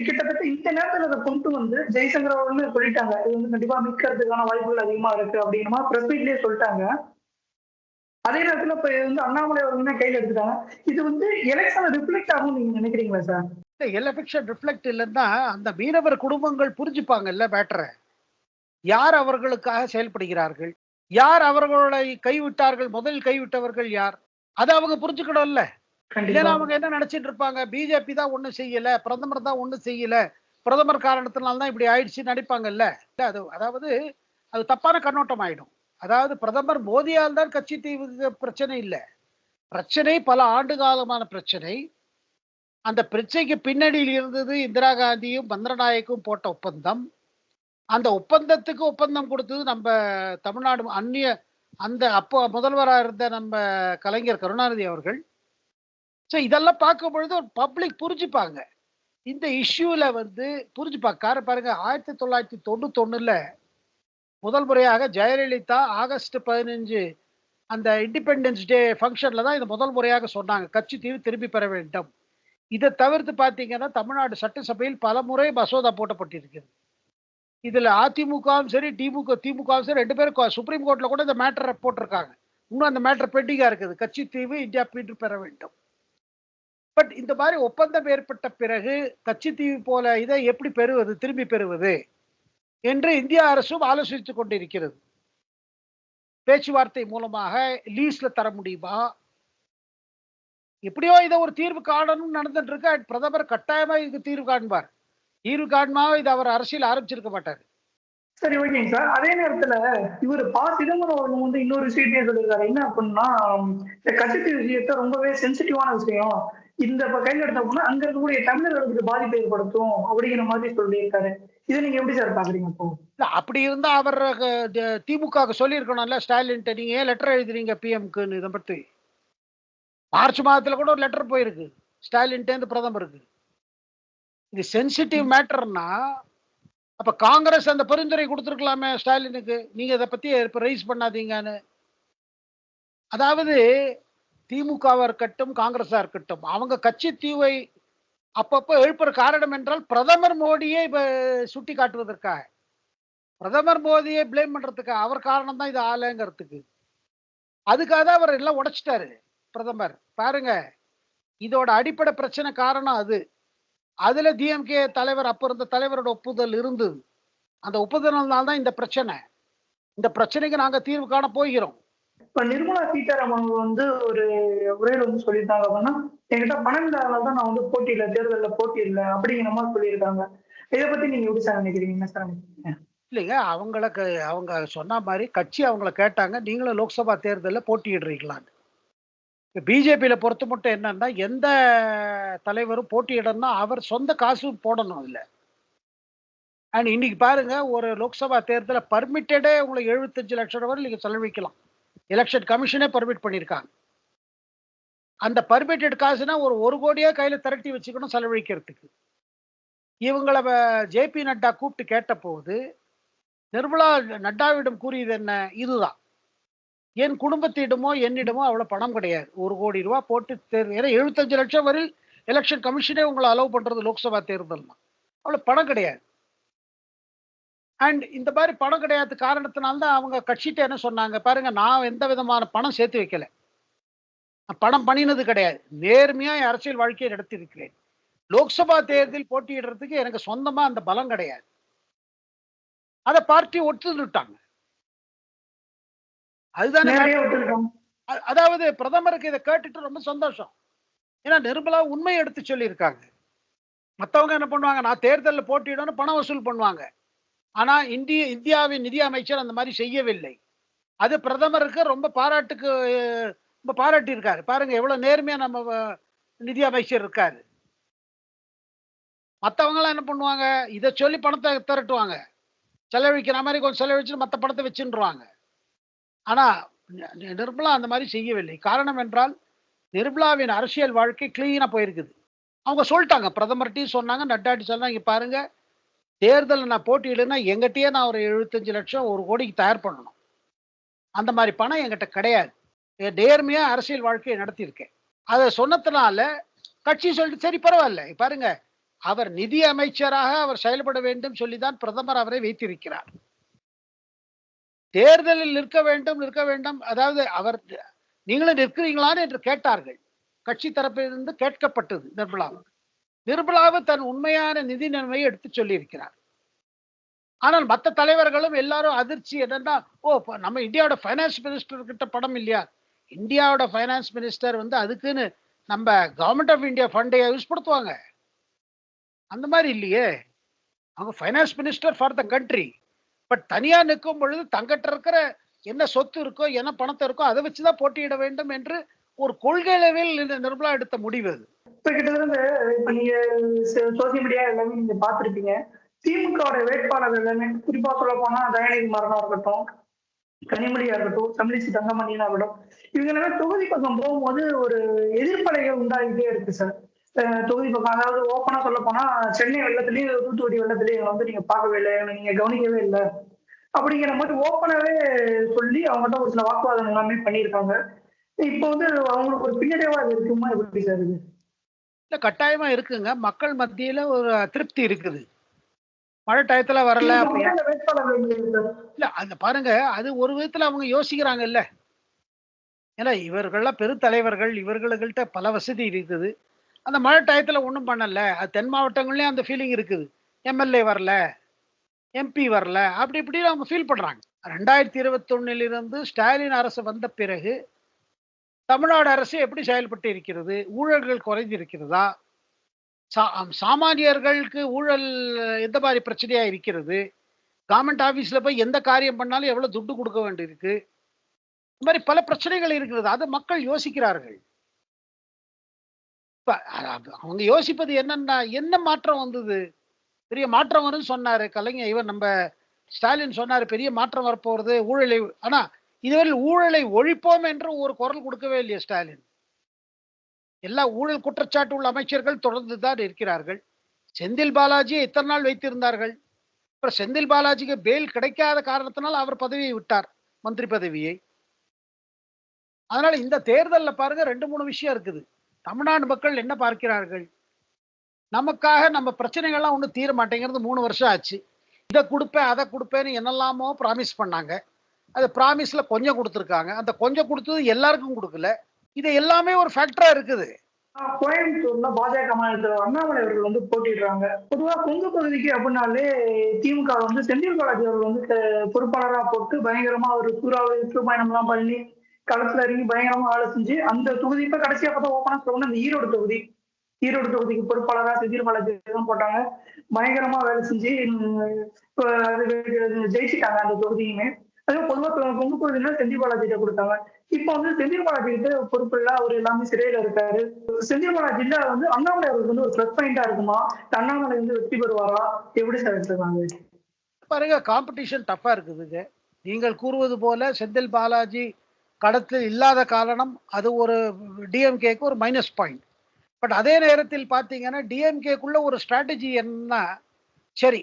கிட்டத்தட்ட இந்த நேரத்துல அதை கொண்டு வந்து ஜெய்சங்கர் அவர்கள் சொல்லிட்டாங்க, இது வந்து கண்டிப்பா மீட்கிறதுக்கான வாய்ப்புகள் அதிகமா இருக்கு அப்படின்னா பிரஸ் மீட்லயே சொல்லிட்டாங்க. அதே நேரத்துல இப்ப வந்து அண்ணாமலை அவர்கள் கையில எடுத்துட்டாங்க. இது வந்து எலெக்ஷன் ரிஃப்ளெக்ட் ஆகும் நீங்க நினைக்கிறீங்களா சார்? எலெக்ஷன் ரிஃப்ளெக்ட் இல்லைன்னா அந்த மீனவர் குடும்பங்கள் புரிஞ்சுப்பாங்கல்ல மேட்டரை. யார் அவர்களுக்காக செயல்படுகிறார்கள், யார் அவர்களை கைவிட்டார்கள், முதல் கைவிட்டவர்கள் யார், அதை அவங்க புரிஞ்சுக்கணும்ல. இல்லைன்னா அவங்க என்ன நினைச்சிட்டு இருப்பாங்க, பிஜேபி தான் ஒண்ணும் செய்யல, பிரதமர் தான் ஒண்ணும் செய்யல, பிரதமர் காரணத்தினால்தான் இப்படி ஆயிடுச்சு நடிப்பாங்கல்ல. அது அதாவது அது தப்பான கண்ணோட்டம் ஆயிடும். அதாவது பிரதமர் மோடியால் தான் கட்சித்தீவுக்கு பிரச்சனை இல்லை, பிரச்சனை பல ஆண்டு காலமான பிரச்சனை. அந்த பிரச்சனைக்கு பின்னணியில் இருந்தது இந்திரா காந்தியும் பந்திரநாயக்கும் போட்ட ஒப்பந்தம். அந்த ஒப்பந்தத்துக்கு ஒப்பந்தம் கொடுத்தது நம்ம தமிழ்நாடு அந்த அப்போ முதல்வராக இருந்த நம்ம கலைஞர் கருணாநிதி அவர்கள். ஸோ இதெல்லாம் பார்க்கும் பொழுது ஒரு பப்ளிக் புரிஞ்சுப்பாங்க, இந்த இஷ்யூல வந்து புரிஞ்சுப்பாங்க. பாருங்க 1991 முதல் முறையாக ஜெயலலிதா ஆகஸ்ட் 15 அந்த இண்டிபெண்டன்ஸ் டே ஃபங்க்ஷன்ல தான் இது முதல் முறையாக சொன்னாங்க, கட்சித்தீவு திரும்பி பெற வேண்டும். இதை தவிர்த்து பார்த்தீங்கன்னா தமிழ்நாடு சட்டசபையில் பல முறை மசோதா போட்டப்பட்டிருக்கிறது. இதுல அதிமுகவும் சரி திமுகவும் சரி 2 பேரும் சுப்ரீம் கோர்ட்ல கூட இந்த மேட்டரை போட்டிருக்காங்க. இன்னும் அந்த மேட்டர் பெண்டிங்கா இருக்குது, கட்சித்தீவு இந்தியா மீட்டு பெற வேண்டும். பட் இந்த மாதிரி ஒப்பந்தம் ஏற்பட்ட பிறகு கட்சித்தீவு போல இதை எப்படி பெறுவது, திரும்பி பெறுவது என்று இந்திய அரசும் ஆலோசித்துக் கொண்டிருக்கிறது. பேச்சுவார்த்தை மூலமாக லீஸ்ல தர முடியுமா, எப்படியோ இதை ஒரு தீர்வு காணணும் நடந்துட்டு இருக்கு. பிரதமர் கட்டாயமா இதுக்கு தீர்வு காண்பார். தீர்வு காணுமாக இது அவர் அரசியல் ஆரம்பிச்சிருக்க மாட்டார். சரி, ஓகேங்க சார். அதே நேரத்துல இவர் சிதம்பரம் அவர்கள் வந்து இன்னொரு விஷயத்தையே சொல்லியிருக்காரு. என்ன அப்படின்னா, இந்த கட்சித்தீவு விஷயத்த ரொம்பவே சென்சிட்டிவான விஷயம், இந்த கையில் எடுத்தோம்னா அங்க இருக்கக்கூடிய தமிழர்களுக்கு பாதிப்பை ஏற்படுத்தும் அப்படிங்கிற மாதிரி சொல்லியிருக்காரு. இதை நீங்க எப்படி சார் பாக்குறீங்க? இப்போ இல்ல அப்படி இருந்தா அவர் திமுக சொல்லியிருக்கணும்ல ஸ்டாலின்ட்ட, நீங்க ஏன் லெட்டர் எழுதுறீங்க பிஎம்க்குன்னு இதை பத்தி. மார்ச் மாதத்துல கூட ஒரு லெட்டர் போயிருக்கு ஸ்டாலின்ட்டேந்து பிரதமருக்கு. இது சென்சிட்டிவ் மேட்டர்னா அப்ப காங்கிரஸ் அந்த பரிந்துரை கொடுத்திருக்கலாமே ஸ்டாலினுக்கு, நீங்க இதை பத்தி இப்ப ரைஸ் பண்ணாதீங்கன்னு. அதாவது திமுகவா இருக்கட்டும் காங்கிரஸா இருக்கட்டும், அவங்க கட்சி தீவை அப்பப்போ எழுப்புற காரணம் என்றால் பிரதமர் மோடியை சுட்டி காட்டுவதற்காக, பிரதமர் மோடியை பிளேம் பண்றதுக்காக, அவர் காரணம் தான் இது ஆளுங்கிறதுக்கு. அதுக்காக தான் அவர் எல்லாம் உடைச்சிட்டாரு பிரதமர். பாருங்க, இதோட அடிப்படை பிரச்சனை காரணம் அது. அதுல டிஎம்கே தலைவர், அப்ப இருந்த தலைவரோட ஒப்புதல் இருந்தது. அந்த ஒப்புதல்னால தான் இந்த பிரச்சனை. இந்த பிரச்சனைக்கு நாங்க தீர்வு காண போகிறோம். இப்ப நிர்மலா சீதாராமன் வந்து ஒரு உரையில வந்து சொல்லியிருக்காங்க அப்படின்னா, என்கிட்ட பணம் இல்லாதனால தான் நான் வந்து போட்டியில தேர்தலில் போட்டியிடல அப்படிங்கிற மாதிரி சொல்லியிருக்காங்க. இதை பத்தி நீங்க எப்படி சார் நினைக்கிறீங்க? என்ன சார் நினைக்கிறீங்க? இல்லைங்க, அவங்க சொன்ன மாதிரி கட்சி அவங்கள கேட்டாங்க, நீங்களும் லோக்சபா தேர்தலில் போட்டியிடுறீங்களான்னு. பிஜேபியில பொறுத்த மட்டும் என்னன்னா, எந்த தலைவரும் போட்டியிடணும்னா அவர் சொந்த காசு போடணும் இல்ல. அண்ட் இன்னைக்கு பாருங்க, ஒரு லோக்சபா தேர்தல பர்மிட்டடே உங்களுக்கு 75 லட்சம் ரூபாய் நீங்க செலவழிக்கலாம். எலெக்ஷன் கமிஷனே பர்மிட் பண்ணியிருக்காங்க. அந்த பர்மிட்டட் காசுனா ஒரு கோடியா கையில திரட்டி வச்சுக்கணும் செலவழிக்கிறதுக்கு. இவங்கள ஜேபி நட்டா கூப்பிட்டு கேட்ட போது நிர்மலா நட்டாவிடம் கூறியது என்ன? இதுதான், என் குடும்பத்திடமோ என்னிடமோ அவ்வளவு பணம் கிடையாது. 1 கோடி ரூபாய் போட்டு ஏன்னா 75 லட்சம் வரையில் எலெக்ஷன் கமிஷனே உங்களை அலோவ் பண்றது லோக்சபா தேர்தல். அவ்வளவு பணம் கிடையாது. அண்ட் இந்த மாதிரி பணம் கிடையாது காரணத்தினால்தான் அவங்க கட்சிட்ட என்ன சொன்னாங்க பாருங்க, நான் எந்த விதமான பணம் சேர்த்து வைக்கல, பணம் பண்ணினது கிடையாது, நேர்மையா என் அரசியல் வாழ்க்கையை நடத்தியிருக்கிறேன். லோக்சபா தேர்தல் போட்டியிடுறதுக்கு எனக்கு சொந்தமா அந்த பலம் கிடையாது. அதை பார்ட்டி ஒத்துட்டாங்க. அதுதானே. அதாவது பிரதமருக்கு இதை கேட்டுட்டு ரொம்ப சந்தோஷம். ஏன்னா நிர்மலா உண்மை எடுத்து சொல்லி இருக்காங்க. மற்றவங்க என்ன பண்ணுவாங்க, நான் தேர்தலில் போட்டியிடணும் பணம் வசூல் பண்ணுவாங்க. ஆனா இந்தியாவின் நிதி அமைச்சர் அந்த மாதிரி செய்யவில்லை. அது பிரதமருக்கு ரொம்ப பாராட்டி இருக்காரு. பாருங்க எவ்வளவு நேர்மையா நம்ம நிதி அமைச்சர் இருக்காரு. மற்றவங்க எல்லாம் என்ன பண்ணுவாங்க, இதை சொல்லி பணத்தை திரட்டுவாங்க, செலவழிக்கிற மாதிரி கொஞ்சம் செலவழிச்சு மற்ற பணத்தை வச்சுருவாங்க. ஆனா நிர்மலா அந்த மாதிரி செய்யவில்லை. காரணம் என்றால் நிர்மலாவின் அரசியல் வாழ்க்கை கிளீனா போயிருக்குது. அவங்க சொல்லிட்டாங்க, பிரதமர்கிட்டையும் சொன்னாங்க, நட்டாட்டி சொன்னாங்க, இங்க பாருங்க தேர்தலில் நான் போட்டியிடுனா எங்கிட்டயே நான் ஒரு 75 லட்சம் 1 கோடிக்கு தயார் பண்ணணும். அந்த மாதிரி பணம் என்கிட்ட கிடையாது. நேர்மையா அரசியல் வாழ்க்கையை நடத்தியிருக்கேன். அதை சொன்னதுனால கட்சி சொல்லிட்டு சரி பரவாயில்ல, பாருங்க அவர் நிதி அமைச்சராக அவர் செயல்பட வேண்டும் சொல்லிதான் பிரதமர் அவரை வைத்திருக்கிறார். தேர்தலில் நிற்க வேண்டும், அதாவது அவர் நீங்களும் நிற்கிறீங்களான்னு என்று கேட்டார்கள். கட்சி தரப்பிலிருந்து கேட்கப்பட்டது நிர்மலாவை தன் உண்மையான நிதி நிலைமையை எடுத்து சொல்லி இருக்கிறார். ஆனால் மற்ற தலைவர்களும் எல்லாரும் அதிர்ச்சி என்னன்னா, நம்ம இந்தியாவோட பைனான்ஸ் மினிஸ்டர் கிட்ட பணம் இல்லையா? இந்தியாவோட பைனான்ஸ் மினிஸ்டர் வந்து அதுக்குன்னு நம்ம கவர்மெண்ட் ஆஃப் இந்தியா ஃபண்டை யூஸ் படுத்துவாங்க? அந்த மாதிரி இல்லையே. அவங்க finance minister for the country. But தனியா நிற்கும் பொழுது தங்கிட்ட இருக்கிற என்ன சொத்து இருக்கோ என்ன பணத்தை இருக்கோ அதை வச்சுதான் போட்டியிட வேண்டும் என்று ஒரு கொள்கை அளவில் நிர்மலா எடுத்த முடிவு அது. இப்ப கிட்டத்தட்ட இப்ப நீங்க சோசியல் மீடியா எல்லாமே நீங்க பாத்திருப்பீங்க. திமுக வேட்பாளர்கள் எல்லாமே குறிப்பா சொல்ல போனா தயாநிதி மாறனா இருக்கட்டும், கனிமொழியா இருக்கட்டும், தமிழிசை தங்கமணியா இருக்கட்டும், இவங்க எல்லாமே தொகுதி பக்கம் போகும்போது ஒரு எதிர்ப்பலைகள் உண்டாகிட்டே இருக்கு சார். தொகுதி பக்கம் அதாவது ஓப்பனா சொல்ல போனா சென்னை வெள்ளத்திலயும் தூத்துக்குடி வெள்ளத்திலயும் வந்து நீங்க பார்க்கவே இல்லை, நீங்க கவனிக்கவே இல்லை அப்படிங்கிற மாதிரி ஓப்பனாவே சொல்லி அவங்ககிட்ட ஒரு சில வாக்குவாதம் எல்லாமே பண்ணியிருக்காங்க. இப்போ வந்து அவங்களுக்கு ஒரு பின்னடைவா இது இருக்குமா எப்படி சார்? இது இல்ல கட்டாயமா இருக்குங்க. மக்கள் மத்தியில ஒரு திருப்தி இருக்குது. மழை டயத்துல வரல இல்ல அந்த பாருங்க, அது ஒரு விதத்துல அவங்க யோசிக்கிறாங்க இல்ல. ஏன்னா இவர்கள்லாம் பெருந்தலைவர்கள், இவர்கள்கிட்ட பல வசதி இருக்குது. அந்த மழை டயத்துல ஒன்றும் பண்ணல. அது தென் மாவட்டங்கள்லயும் அந்த ஃபீலிங் இருக்குது. எம்எல்ஏ வரல, எம்பி வரல, அப்படி இப்படி அவங்க ஃபீல் பண்றாங்க. 2021 ஸ்டாலின் அரசு வந்த பிறகு தமிழ்நாடு அரசு எப்படி செயல்பட்டு இருக்கிறது? ஊழல்கள் குறைந்திருக்கிறதா? சாமானியர்களுக்கு ஊழல் எந்த மாதிரி பிரச்சனையா இருக்கிறது? கவர்மெண்ட் ஆபீஸ்ல போய் எந்த காரியம் பண்ணாலும் எவ்வளவு துட்டு கொடுக்க வேண்டியிருக்கு? இந்த மாதிரி பல பிரச்சனைகள் இருக்கிறது. அதை மக்கள் யோசிக்கிறார்கள். அவங்க யோசிப்பது என்னன்னா, என்ன மாற்றம் வந்தது? பெரிய மாற்றம் வரும்னு சொன்னாரு கலைஞர். இவர் நம்ம ஸ்டாலின் சொன்னாரு பெரிய மாற்றம் வரப்போறது ஊழலை, ஆனா இதுவரை ஊழலை ஒழிப்போம் என்று ஒரு குரல் கொடுக்கவே இல்லையா ஸ்டாலின். எல்லா ஊழல் குற்றச்சாட்டு உள்ள அமைச்சர்கள் தொடர்ந்து தான் இருக்கிறார்கள். செந்தில் பாலாஜியை இத்தனை நாள் வைத்திருந்தார்கள். அப்புறம் செந்தில் பாலாஜிக்கு பெயில் கிடைக்காத காரணத்தினால் அவர் பதவியை விட்டார், மந்திரி பதவியை. அதனால இந்த தேர்தல்ல பாருங்க 2 3 விஷயம் இருக்குது. தமிழ்நாடு மக்கள் என்ன பார்க்கிறார்கள்? நமக்காக நம்ம பிரச்சனைகள்லாம் ஒன்றும் தீர மாட்டேங்கிறது. 3 வருஷம் ஆச்சு. இதை கொடுப்பேன் அதை கொடுப்பேன்னு என்னெல்லாமோ ப்ராமிஸ் பண்ணாங்க. அது ப்ராமிஸ்ல கொஞ்சம் கொடுத்துருக்காங்க. அந்த கொஞ்சம் கொடுத்தது எல்லாருக்கும் கொடுக்கல. இது எல்லாமே ஒரு ஃபேக்டரா இருக்குது. கோயம்புத்தூர்ல பாஜக மாநிலத்தில் அண்ணாமலை அவர்கள் வந்து போட்டிடுறாங்க. பொதுவா கொங்கு பகுதிக்கு அப்படின்னாலே திமுக வந்து செந்தில் பாலாஜி அவர்கள் வந்து பொறுப்பாளரா போட்டு பயங்கரமா ஒரு சூறாவளி சுற்றுப்பயணம் எல்லாம் பண்ணி களத்துல இறங்கி பயங்கரமா வேலை செஞ்சு அந்த தொகுதி இப்ப கடைசியா பார்த்தா ஓப்பனா சொல்லணும் அந்த ஈரோடு தொகுதிக்கு பொறுப்பாளரா செந்தில் பாலாஜி தான் போட்டாங்க. பயங்கரமா வேலை செஞ்சு ஜெயிச்சுட்டாங்க அந்த தொகுதியுமே. அதே பொதுவா கொங்கு பகுதியில செந்தில் பாலாஜிட்ட கொடுத்தாங்க. இப்ப வந்து செந்தில் பாலாஜி கிட்ட பொறுப்பு இல்ல, அவர் எல்லாமே சிறையில இருக்காரு. செந்தில் பாலாஜில வந்து அண்ணாமலை அவருக்கு வந்து ஒரு பிளஸ் பாயிண்டா இருக்குமா? அண்ணாமலை வந்து வெற்றி பெறுவாரா? எப்படி சார் எடுத்துக்காங்க? பாருங்க, காம்படிஷன் டஃபா இருக்குதுங்க. நீங்கள் கூறுவது போல செந்தில் பாலாஜி களத்தில் இல்லாத காரணம் அது ஒரு டிஎம்கேக்கு ஒரு மைனஸ் பாயிண்ட். பட் அதே நேரத்தில் பார்த்தீங்கன்னா டிஎம்கேக்குள்ள ஒரு ஸ்ட்ராட்டஜி என்னன்னா, சரி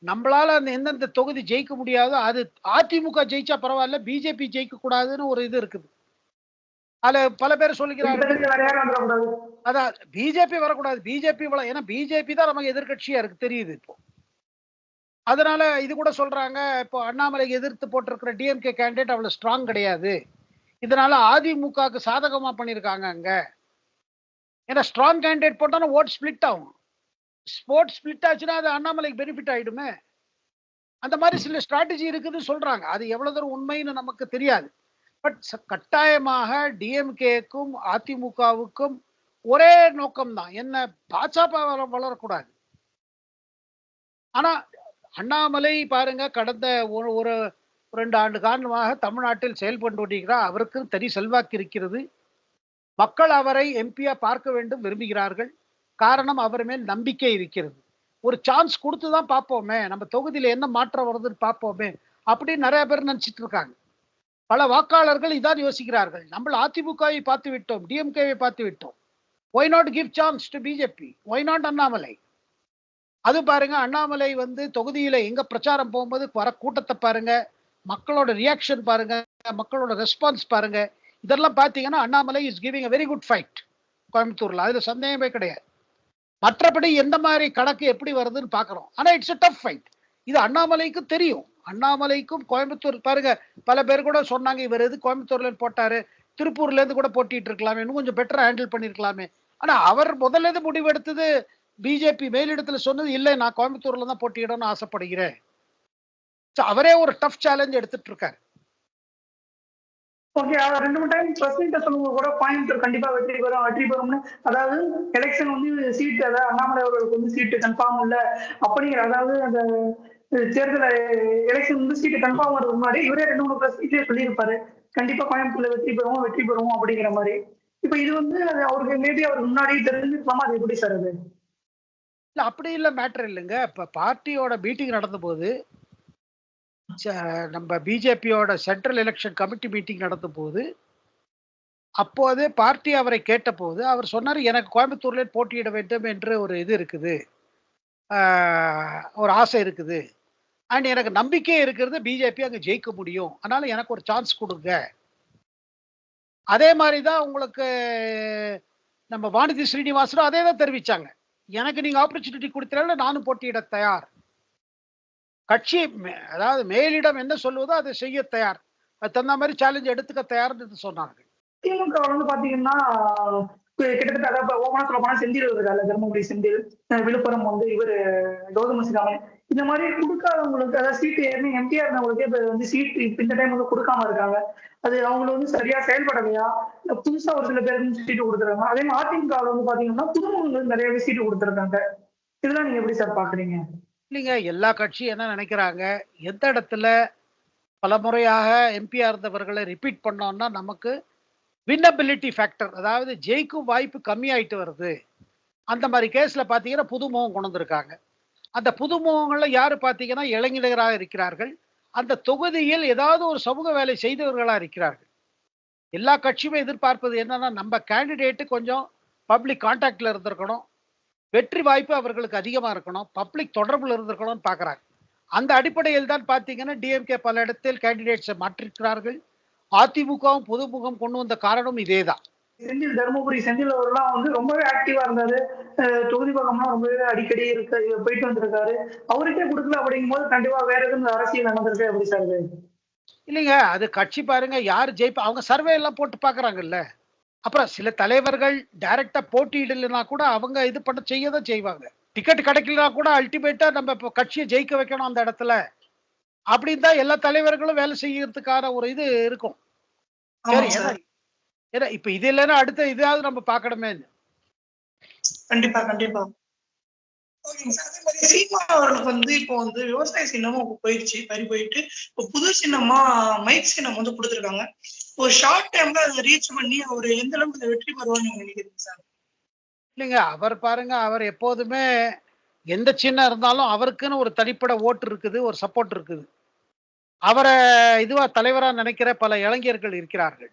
நம்மளால அந்த எந்தெந்த தொகுதி ஜெயிக்க முடியாதோ அது அதிமுக ஜெயிச்சா பரவாயில்ல, பிஜேபி ஜெயிக்க கூடாதுன்னு ஒரு இது இருக்குது. அதுல பல பேர் சொல்லிக்கிறாங்க அதான் பிஜேபி வரக்கூடாது, பிஜேபி ஏன்னா பிஜேபி தான் நமக்கு எதிர்கட்சியா இருக்கு தெரியுது இப்போ. அதனால இது கூட சொல்றாங்க, இப்போ அண்ணாமலை எதிர்த்து போட்டிருக்கிற டிஎம்கே கேண்டிடேட் அவ்வளவு ஸ்ட்ராங் கிடையாது, இதனால அதிமுகவுக்கு சாதகமா பண்ணிருக்காங்க அங்க. ஏன்னா ஸ்ட்ராங் கேண்டிடேட் போட்டோன்னா ஓட் ஸ்பிளிட் ஆகும். ஸ்போர்ட் ஸ்பிளிட் ஆச்சுன்னா அது அண்ணாமலைக்கு பெனிஃபிட் ஆயிடுமே. அந்த மாதிரி சில ஸ்ட்ராட்டஜி இருக்குதுன்னு சொல்றாங்க. அது எவ்வளவு தூரம் உண்மைன்னு நமக்கு தெரியாது. பட் கட்டாயமாக டிஎம்கேக்கும் அதிமுகவுக்கும் ஒரே நோக்கம் தான், என்ன பாஜக வளரக்கூடாது. ஆனா அண்ணாமலை பாருங்க கடந்த ஒரு 2 ஆண்டு காரணமாக தமிழ்நாட்டில் செயல்பட்டு கொண்டிருக்கிறார். அவருக்கு தனி செல்வாக்கு இருக்கிறது. மக்கள் அவரை எம்பியா பார்க்க வேண்டும் விரும்புகிறார்கள். காரணம் அவர் மேல் நம்பிக்கை இருக்கிறது. ஒரு சான்ஸ் கொடுத்து தான் பார்ப்போமே, நம்ம தொகுதியில என்ன மாற்றம் வருதுன்னு பார்ப்போமே அப்படின்னு நிறைய பேர் நினைச்சிட்டு இருக்காங்க. பல வாக்காளர்கள் இதான் யோசிக்கிறார்கள். நம்ம அதிமுகவை பார்த்து விட்டோம், டிஎம்கேவை பார்த்து விட்டோம். Why not give chance to BJP? Why not Annamalai? அது பாருங்க, அண்ணாமலை வந்து தொகுதியில எங்க பிரச்சாரம் போகும்போது வர கூட்டத்தை பாருங்க, மக்களோட ரியாக்ஷன் பாருங்க, மக்களோட ரெஸ்பான்ஸ் பாருங்க. இதெல்லாம் பார்த்தீங்கன்னா Annamalai is giving a very good fight கோயம்புத்தூர்ல, அதுல சந்தேகமே கிடையாது. மற்றபடி எந்த மாதிரி கணக்கு எப்படி வருதுன்னு பாக்குறோம். ஆனா இட்ஸ் a tough fight. இது அண்ணாமலைக்கு தெரியும். அண்ணாமலைக்கும் கோயம்புத்தூர் பாருங்க, பல பேர் கூட சொன்னாங்க இவர் எது கோயம்புத்தூர்ல போட்டாரு, திருப்பூர்ல இருந்து கூட போட்டிட்டு இருக்கலாமே, இன்னும் கொஞ்சம் பெட்டரா ஹேண்டில் பண்ணிருக்கலாமே. ஆனா அவர் முதல்ல இருந்து முடிவு எடுத்தது, பிஜேபி மேலிடத்துல சொன்னது இல்லை நான் கோயம்புத்தூர்ல தான் போட்டியிடணும்னு ஆசைப்படுகிறேன். அவரே ஒரு டஃப் சேலஞ்ச் எடுத்துட்டு இருக்காரு. ஓகே, அவர் 2 3 டைம் பிரசிடென்ட் சொல்லும்போது கூட கோயம்புத்தூர் கண்டிப்பா வெற்றி பெறும்னு, அதாவது எலெக்ஷன் வந்து சீட்டு, அதாவது அண்ணாமலை அவர்களுக்கு வந்து சீட்டு கன்ஃபார்ம் இல்ல அப்படிங்கிற, அதாவது அந்த தேர்தல் எலெக்ஷன் வந்து சீட்டு கன்ஃபார்ம் ஆகிறதுக்கு முன்னாடி இவரே 2 3 பிரசிடென்ட்லயே சொல்லியிருப்பாரு கண்டிப்பா கோயம்புத்தூர்ல வெற்றி பெறுவோம் அப்படிங்கிற மாதிரி. இப்ப இது வந்து அவருக்கு மேபி அவருக்கு முன்னாடியே தெரிஞ்சிருக்கலாமா? அது எப்படி சார் அது? இல்ல அப்படி இல்ல, மேட்டர் இல்லைங்க. இப்ப பார்ட்டியோட மீட்டிங் நடந்த போது, நம்ம பிஜேபியோட சென்ட்ரல் எலெக்ஷன் கமிட்டி மீட்டிங் நடந்த போது, அப்போது பார்ட்டி அவரை கேட்ட போது அவர் சொன்னார், எனக்கு கோயம்புத்தூர்ல போட்டியிட வேண்டும் என்று ஒரு இது இருக்குது, ஒரு ஆசை இருக்குது, அண்ட் எனக்கு நம்பிக்கை இருக்கிறது பிஜேபி அங்க ஜெயிக்க முடியும், அதனால எனக்கு ஒரு சான்ஸ் கொடுங்க. அதே மாதிரி தான் உங்களுக்கு நம்ம வானதி ஸ்ரீனிவாசனும் அதே தான் தெரிவிச்சாங்க, எனக்கு நீங்க ஆப்பர்ச்சுனிட்டி கொடுத்தனால நானும் போட்டியிட தயார். கட்சி அதாவது மேலிடம் என்ன சொல்லுவதோ அதை செய்ய தயார், அது தகுந்த மாதிரி சேலஞ்ச் எடுத்துக்க தயார்னு சொன்னாங்க. திமுக வந்து பாத்தீங்கன்னா கிட்டத்தட்ட அதாவது ஓமனா சொல்ல போனா செந்தில் இருக்காரு, தர்மபுரி செந்தில், விழுப்புரம் வந்து இவர் கௌதம சிகாமணி, இந்த மாதிரி கொடுக்காதவங்களுக்கு, அதாவது சீட்டு ஏற்கனவே எம்பிஆர் இருந்தவங்களுக்கே இப்ப வந்து சீட்டு இந்த டைம் வந்து கொடுக்காம இருக்காங்க. அது அவங்களுக்கு வந்து சரியா செயல்படலையா, புதுசா ஒரு சில பேருக்கு சீட்டு கொடுத்துருக்காங்க. அதே மாதிரி அதிமுக வந்து பாத்தீங்கன்னா புதுமுகங்களுக்கு நிறையவே சீட்டு கொடுத்துருக்காங்க. இதெல்லாம் நீங்க எப்படி சார் பாக்குறீங்க? இல்லைங்க, எல்லா கட்சியும் என்ன நினைக்கிறாங்க, எந்த இடத்துல பல முறையாக எம்பியா இருந்தவர்களை ரிப்பீட் பண்ணோம்னா நமக்கு வின்னபிலிட்டி ஃபேக்டர், அதாவது ஜெயிக்கும் வாய்ப்பு கம்மியாயிட்டு வருது. அந்த மாதிரி கேஸ்ல பாத்தீங்கன்னா புதுமுகம் கொண்டு வந்திருக்காங்க. அந்த புதுமுகங்கள்ல யாரு பார்த்தீங்கன்னா இளைஞர்களாக இருக்கிறார்கள். அந்த தொகுதியில் ஏதாவது ஒரு சமூக வேலை செய்தவர்களா இருக்கிறார்கள். எல்லா கட்சியுமே எதிர்பார்ப்பது என்னன்னா, நம்ம கேண்டிடேட் கொஞ்சம் பப்ளிக் கான்டாக்ட்ல இருந்திருக்கணும். வெற்றி வாய்ப்பு அவர்களுக்கு அதிகமா இருக்கணும். பப்ளிக் தொடர்புல இருந்திருக்கணும்னு பார்க்குறாங்க. அந்த அடிப்படையில் தான் பார்த்தீங்கன்னா, டிஎம்கே பல இடத்தில் கேண்டிடேட்ஸை மாற்றியிருக்கிறார்கள். அதிமுகவும் புதுமுகம் கொண்டு வந்த காரணம் இதேதான். செந்தில் தருமபுரி செந்தில் அவர்லாம் வந்து ரொம்பவே ஆக்டிவா இருந்தாரு. தொகுதி பக்கம்லாம் ரொம்பவே அடிக்கடி போயிட்டு வந்திருக்காரு. அவருக்கே கொடுக்கல அப்படிங்கும்போது கண்டிப்பா வேற எதுவும் அரசியல் நடந்திருக்கு எப்படி சார் இது? இல்லைங்க. அது கட்சி பாருங்க யார் ஜெயிப்பா அவங்க சர்வே எல்லாம் போட்டு பார்க்குறாங்கல்ல. அப்புறம் சில தலைவர்கள் டைரக்ட்டா போட்டியிடலைன்னா கூட அவங்க இது பண்ண செய்ய தான் செய்வாங்க. டிக்கெட் கிடைக்கலனா கூட அல்டிமேட்டா நம்ம இப்ப கட்சிய ஜெயிக்க வைக்கணும் அந்த இடத்துல. அப்படின்னு தான் எல்லா தலைவர்களும் வேலை செய்யறதுக்கான ஒரு இது இருக்கும். சரி ஆமாங்க ஏன்னா சார். ஏன்னா இப்ப இது இல்லன்னா அடுத்த இதாவது நம்ம பார்க்கணுமேன்னு. கண்டிப்பா, கண்டிப்பா. ஓகேங்க சார். அதே மாரி சீமான் அவர்களுக்கு வந்து இப்போ வந்து விவசாய சின்னமும் போயிருச்சு. பறி போயிட்டு, இப்போ புது சின்னமா மைக் சின்னம் வந்து குடுத்துருக்காங்க. ஒரு ஷார்ட் டைம்ல அத ரீச் பண்ணி அவரு எந்த அளவுக்கு இத வெற்றி பெறுவார்ன்னு நீங்க நினைக்கிறீங்க சார்? இல்லைங்க அவர் பாருங்க அவர் எப்போதுமே எந்த சின்னம் இருந்தாலும் அவருக்குன்னு ஒரு தனிப்பட ஓட்டு இருக்குது, ஒரு சப்போர்ட் இருக்குது. அவர இதுவா தலைவரா நினைக்கிற பல இளைஞர்கள் இருக்கிறார்கள்.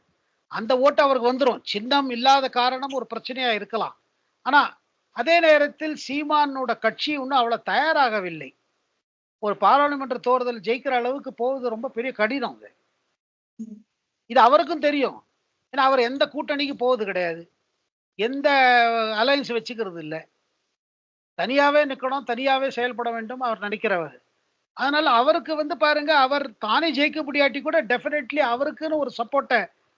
அந்த ஓட்டு அவருக்கு வந்துரும். சின்னம் இல்லாத காரணம் ஒரு பிரச்சனையா இருக்கலாம். ஆனா, அதே நேரத்தில் சீமானோட கட்சி இன்னும் அவ்வளவு தயாராகவில்லை. ஒரு பாராளுமன்ற தேர்தல் ஜெயிக்கிற அளவுக்கு போவது ரொம்ப பெரிய கடினம் அது. ம். இது அவருக்கும் தெரியும். ஏன்னா, அவர் எந்த கூட்டணிக்கு போவது கிடையாது. எந்த அலையன்ஸ் வச்சுக்கிறது இல்ல. தனியாவே நிக்கணும், தனியாவே செயல்பட வேண்டும் அவர் நினைக்கிறவர். அதனால அவருக்கு வந்து பாருங்க, அவர் தானே ஜெயிக்க முடியாட்டி கூட டெஃபினெட்லி அவருக்குன்னு ஒரு சப்போர்ட்ட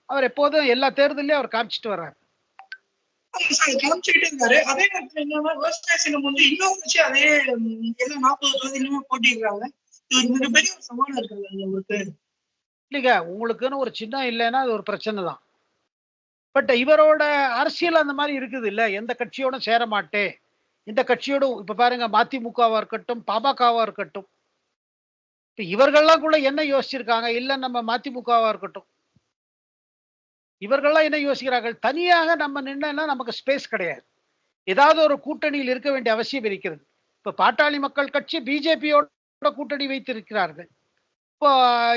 அவர் எப்போதும் எல்லா தேர்தல்லயும் அவர் காமிச்சுட்டு வர்றாரு. ஆமா சார். காமிச்சுக்கிட்டே இருந்தாரு. அதே நேரத்துல என்னன்னா, விவசாய சின்னம் வந்து இன்னும் வச்சு அதே எல்லா 40 தொகுதியிலுமே போட்டியிடுறாங்க. இது ஒரு மிகப்பெரிய ஒரு சவாலா இருக்குல்ல அவருக்கு. இல்லைங்க, உங்களுக்குன்னு ஒரு சின்னம் இல்லைன்னா அது ஒரு பிரச்சனை தான். பட் இவரோட அரசியல் அந்த மாரி இருக்குது இல்ல. எந்த கட்சியோடும் சேர மாட்டேன். இந்த கட்சியோடும் இப்ப பாருங்க மதிமுகவா இருக்கட்டும், பாமகவா இருக்கட்டும். இப்ப இவர்கள்லாம் கூட என்ன யோசிச்சிருக்காங்க? இல்ல நம்ம மதிமுகவா இருக்கட்டும். இவர்கள்லாம் என்ன யோசிக்கிறார்கள்? தனியாக நம்ம நின்னேன்னா நமக்கு ஸ்பேஸ் கிடையாது. ஏதாவது ஒரு கூட்டணியில் இருக்க வேண்டிய அவசியம் இருக்கிறது. இப்ப பாட்டாளி மக்கள் கட்சி பிஜேபியோட கூட்டணி வைத்திருக்கிறார்கள். இப்போ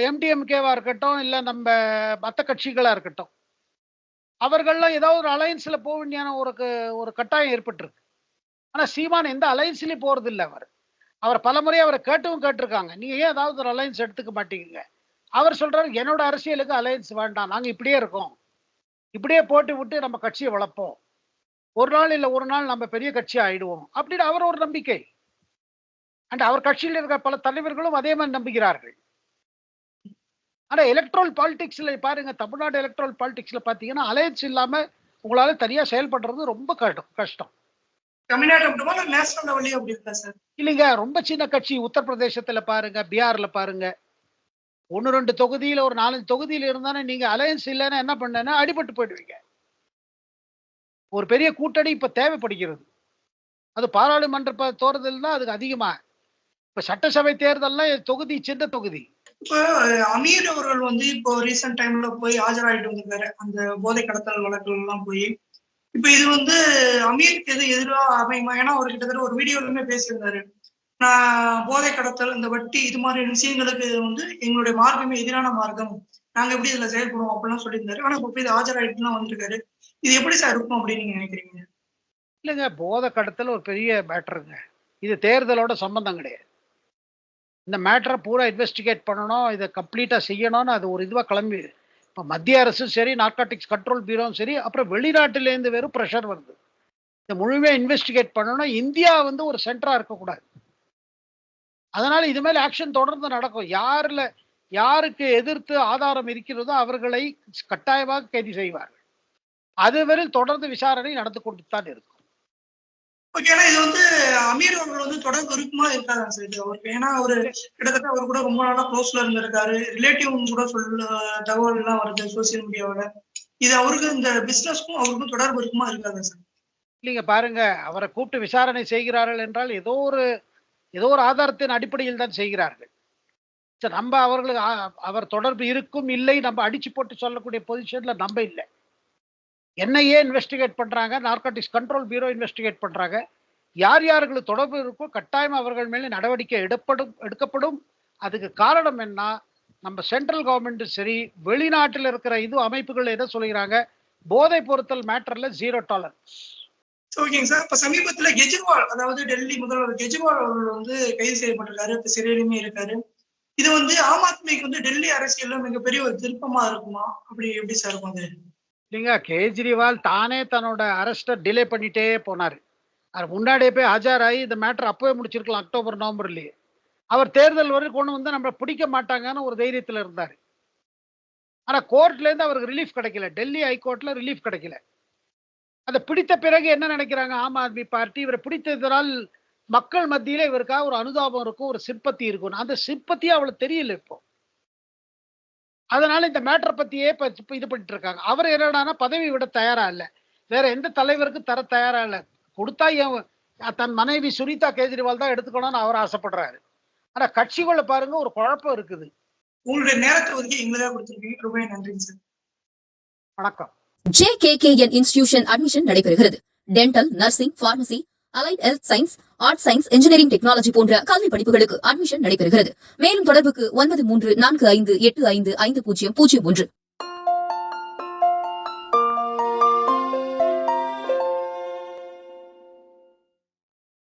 எம்டிஎம்கேவா இருக்கட்டும், இல்ல நம்ம மத்த கட்சிகளா இருக்கட்டும். அவர்கள்லாம் ஏதாவது ஒரு அலையன்ஸ்ல போ வேண்டியான ஒரு கட்டாயம் ஏற்பட்டிருக்கு. ஆனா சீமான் எந்த அலையன்ஸ்லயும் போறதில்ல அவர். அவர் பலமுறை அவர கேட்டும் கேட்டுருக்காங்க. நீங்க ஏன் ஏதாவது ஒரு அலையன்ஸ் எடுத்துக்க மாட்டேங்கிறீங்க? அவர் சொல்றாரு, "என்னோட அரசியலுக்கு அலையன்ஸ் வேண்டாம். நாங்க இப்படியே இருக்கோம். இப்படியே போட்டு விட்டு நம்ம கட்சிய வளர்ப்போம். ஒரு நாள் இல்ல ஒரு நாள் நம்ம பெரிய கட்சி ஆயிடுவோம்." அப்படின்னு அவர் ஒரு நம்பிக்கை. அண்ட் அவர் கட்சியில இருக்கிற பல தலைவர்களும் அதே மாரி நம்புகிறார்கள். ஆனா எலக்ட்ரல் பாலிடிக்ஸ்ல பாருங்க, தமிழ்நாடு எலக்ட்ரல் பாலிடிக்ஸ்ல பார்த்தீங்கன்னா, அலையன்ஸ் இல்லாம உங்களால தனியா செயல்படுறது ரொம்ப கஷ்டம். தமிழ்நாடு மட்டுமா இல்ல நேஷனல் லெவல்லயும் அப்படி இருக்கா சார்? இல்லைங்க. ரொம்ப சின்ன கட்சி உத்தரப்பிரதேசத்துல பாருங்க, பீகார்ல பாருங்க. 1, 2 தொகுதியில ஒரு 4, 5 தொகுதியில இருந்தானே நீங்க அலையன்ஸ் இல்லன்னா என்ன பண்ணேன்னா அடிபட்டு போயிடுவீங்க. ஒரு பெரிய கூட்டணி இப்ப தேவைப்படுகிறது. அது பாராளுமன்ற தேர்தல்னா அதுக்கு அதிகமா. இப்ப சட்டசபை தேர்தல்லாம் தொகுதி சின்ன தொகுதி. இப்ப அமீர் அவர்கள் வந்து இப்போ ரீசென்ட் டைம்ல போய் ஆஜராயிட்டு வந்திருக்காரு. அந்த போதை கடத்தல் வழக்குகள் எல்லாம் போய். இப்ப இது வந்து அமீருக்கு எது எதிரா அமையுமா? ஏன்னா அவர் கிட்டத்தட்ட ஒரு வீடியோலயுமே பேசியிருந்தாரு. நான் போதை கடத்தல், இந்த வட்டி இது மாதிரி விஷயங்களுக்கு வந்து எங்களுடைய மார்க்கமே எதிரான மார்க்கம். நாங்க எப்படி இதுல செயல்படுவோம் அப்படிலாம் சொல்லியிருந்தாரு. ஆனா இப்ப போய் இது ஆஜராயிட்டுலாம் வந்திருக்காரு. இது எப்படி சார் இருக்கும் அப்படின்னு நீங்க நினைக்கிறீங்க? இல்லங்க போதை கடத்தல் ஒரு பெரிய மேட்டருங்க. இது தேர்தலோட சம்பந்தம் கிடையாது. இந்த மேட்டர பூரா இன்வெஸ்டிகேட் பண்ணணும். இத கம்ப்ளீட்டா செய்யணும்னு அது ஒரு இதுவா கிளம்பி இப்ப மத்திய அரசும் சரி, நார்காட்டிக்ஸ் கண்ட்ரோல் பியூரோவும் சரி, அப்புறம் வெளிநாட்டிலேருந்து வெறும் பிரஷர் வருது. இத முழுமையா இன்வெஸ்டிகேட் பண்ணணும். இந்தியா வந்து ஒரு சென்டரா இருக்கக்கூடாது. அதனால இது மேல ஆக்ஷன் தொடர்ந்து நடக்கும். யாருக்கு எதிர்த்து ஆதாரம் இருக்கிறதோ அவர்களை கட்டாயமாக கைது செய்வார்கள். அதுவரையில் தொடர்ந்து விசாரணை நடந்து கொண்டு தான் இருக்கும். ஓகே. ஏன்னா இது வந்து அமீர் அவர்கள் வந்து தொடர்பு இருக்குமா இருக்காதா சார் இது அவருக்கு? ஏன்னா அவரு கிட்டத்தட்ட அவர் கூட ரொம்ப நாளா க்ளோஸ்ல இருந்திருக்காரு. ரிலேட்டிவ் கூட தகவல் எல்லாம் வருது சோசியல் மீடியாவுல. இது அவருக்கு இந்த பிசினஸ்க்கும் அவருக்கும் தொடர்பு இருக்குமா இருக்காதா சார்? இல்லைங்க பாருங்க, அவரை கூப்பிட்டு விசாரணை செய்கிறார்கள் என்றால் ஏதோ ஒரு ஆதாரத்தின் அடிப்படையில் தான் செய்கிறார்கள். சரி நம்ம அவர்களுக்கு அவர் தொடர்பு இருக்கும், இல்லை நம்ம அடிச்சு போட்டு சொல்லக்கூடிய பொசிஷன்ல நம்ம இல்ல. என்ஐஏ இன்வெஸ்டிகேட் பண்றாங்க. நார்காட்டிக்ஸ் கண்ட்ரோல் பியூரோ இன்வெஸ்டிகேட் பண்றாங்க. யார் யார்களுக்கு தொடர்பு இருக்கோ கட்டாயம் அவர்கள் மேலே நடவடிக்கை எடுக்கப்படும். அதுக்கு காரணம் என்ன, நம்ம சென்ட்ரல் கவர்மெண்ட் சரி, வெளிநாட்டில் இருக்கிற இது அமைப்புகள் என்ன சொல்லுகிறாங்க, போதை பொருத்தல் மேட்டர்ல 0 டாலரன்ஸ். ஓகேங்க சார். இப்ப சமீபத்துல கெஜ்ரிவால், அதாவது டெல்லி முதல்வர் கெஜ்ரிவால் அவர்கள் வந்து கைது செய்யப்பட்டிருக்காரு. இப்ப சிறையிலுமே இருக்காரு. இது வந்து ஆம் ஆத்மிக்கு வந்து டெல்லி அரசியல்ல மிகப்பெரிய ஒரு திருப்பமா இருக்குமா? அப்படி எப்படி சார் இருக்கும் அது? இல்லைங்க, கேஜ்ரிவால் தானே தன்னோட அரெஸ்ட்டை டிலே பண்ணிட்டே போனாரு. அது முன்னாடியே போய் ஆஜராகி இந்த மேட்டர் அப்பவே முடிச்சிருக்கலாம், அக்டோபர் நவம்பர்லயே. அவர் தேர்தல் வரை கொண்டு வந்து நம்ம பிடிக்க மாட்டாங்கன்னு ஒரு தைரியத்தில் இருந்தார். ஆனா கோர்ட்ல இருந்து அவருக்கு ரிலீஃப் கிடைக்கல, டெல்லி ஹைகோர்ட்ல ரிலீஃப் கிடைக்கல. அதை பிடித்த பிறகு என்ன நினைக்கிறாங்க ஆம் ஆத்மி பார்ட்டி, இவரை பிடித்ததனால் மக்கள் மத்தியில இவருக்காக ஒரு அனுதாபம் இருக்கும், ஒரு சிம்பத்தி இருக்கும். அந்த சிம்பத்தியே அவளுக்கு தெரியல இப்போ. அதனால இந்த மேட்டரை பத்தியே இப்ப இது பண்ணிட்டு இருக்காங்க. அவர் என்னடானா பதவி விட தயாரா இல்ல, வேற எந்த தலைவருக்கும் தர தயாரா இல்ல. கொடுத்தா தன் மனைவி சுனிதா கேஜ்ரிவால் தான் எடுத்துக்கணும்னு அவர் ஆசைப்படுறாரு. ஆனா கட்சிக்குள்ள பாருங்க ஒரு குழப்பம் இருக்குது. உங்களுடைய நேரத்தை ஒதுக்கி எங்களுக்காக கொடுத்திருக்கீங்க. ரொம்ப நன்றிங்க சார். வணக்கம். JKKN இன்ஸ்டிடியூஷன் அட்மிஷன் நடைபெறுகிறது. Dental, nursing, pharmacy, allied health science, arts science, engineering technology போன்ற கல்வி படிப்புகளுக்கு அட்மிஷன் நடைபெறுகிறது. மேலும் தொடர்புக்கு 9345855001.